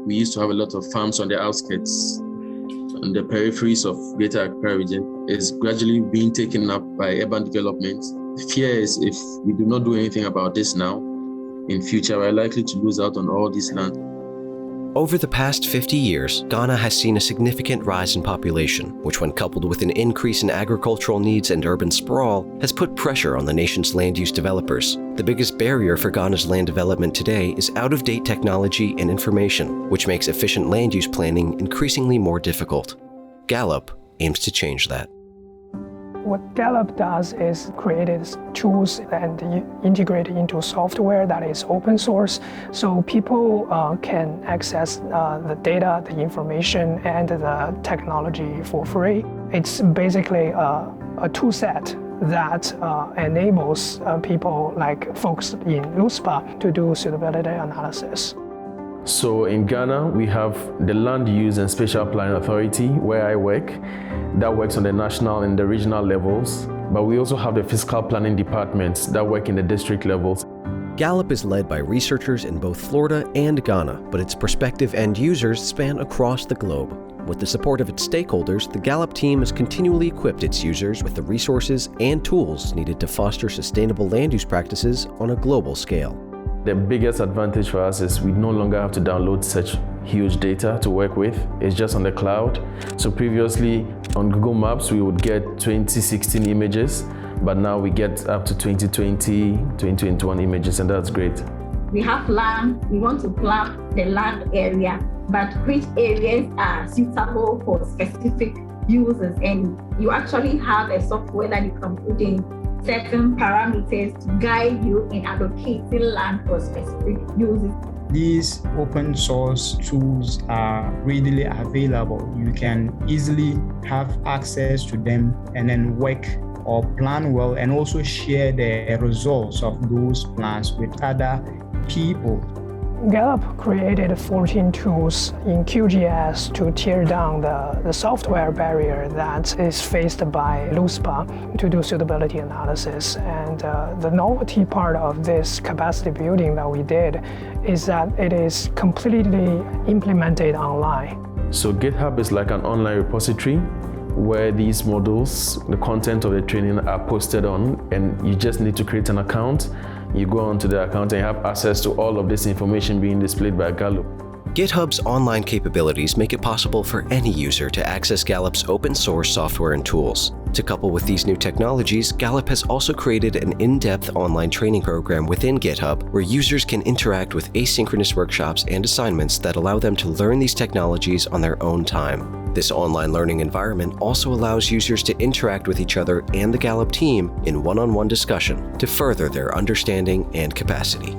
we used to have a lot of farms on the outskirts, on the peripheries of Greater Accra region, is gradually being taken up by urban development. The fear is if we do not do anything about this now, in future we're likely to lose out on all this land. Over the past 50 years, Ghana has seen a significant rise in population, which when coupled with an increase in agricultural needs and urban sprawl, has put pressure on the nation's land use developers. The biggest barrier for Ghana's land development today is out-of-date technology and information, which makes efficient land use planning increasingly more difficult. GALUP aims to change that. What GALUP does is create tools and integrate into software that is open source, so people can access the data, the information, and the technology for free. It's basically a tool set that enables people like folks in LUSPA to do suitability analysis. So in Ghana, we have the Land Use and Spatial Planning Authority, where I work, that works on the national and the regional levels. But we also have the Fiscal Planning Departments that work in the district levels. GALUP is led by researchers in both Florida and Ghana, but its prospective end users span across the globe. With the support of its stakeholders, the GALUP team has continually equipped its users with the resources and tools needed to foster sustainable land use practices on a global scale. The biggest advantage for us is we no longer have to download such huge data to work with. It's just on the cloud. So previously on Google Maps, we would get 2016 images, but now we get up to 2020, 2021 images, and that's great. We have land, we want to plan the land area, but which areas are suitable for specific uses, and you actually have a software that you can put in certain parameters to guide you in allocating land for specific uses. These open source tools are readily available. You can easily have access to them and then work or plan well, and also share the results of those plans with other people. GALUP created 14 tools in QGIS to tear down the software barrier that is faced by LUSPA to do suitability analysis. And the novelty part of this capacity building that we did is that it is completely implemented online. So GitHub is like an online repository where these models, the content of the training are posted on, and you just need to create an account. You go onto the account and you have access to all of this information being displayed by GALUP. GitHub's online capabilities make it possible for any user to access GALUP's open source software and tools. To couple with these new technologies, GALUP has also created an in-depth online training program within GitHub where users can interact with asynchronous workshops and assignments that allow them to learn these technologies on their own time. This online learning environment also allows users to interact with each other and the GALUP team in one-on-one discussion to further their understanding and capacity.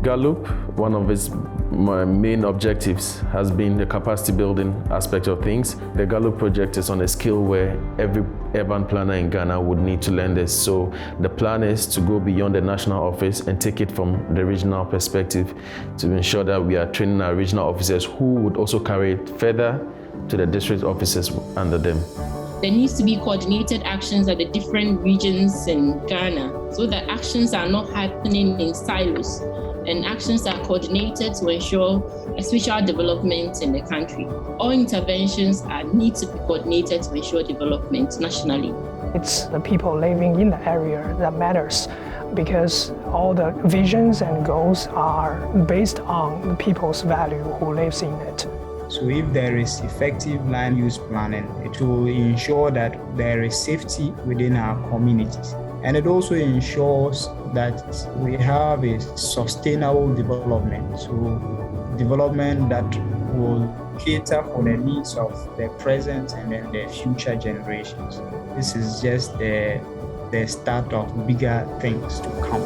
GALUP, one of its main objectives has been the capacity building aspect of things. The GALUP project is on a scale where every urban planner in Ghana would need to learn this. So the plan is to go beyond the national office and take it from the regional perspective to ensure that we are training our regional officers who would also carry it further to the district officers under them. There needs to be coordinated actions at the different regions in Ghana so that actions are not happening in silos and actions are coordinated to ensure a spatial development in the country. All interventions need to be coordinated to ensure development nationally. It's the people living in the area that matters, because all the visions and goals are based on the people's value who lives in it. So if there is effective land use planning, it will ensure that there is safety within our communities. And it also ensures that we have a sustainable development. So development that will cater for the needs of the present and then the future generations. This is just the start of bigger things to come.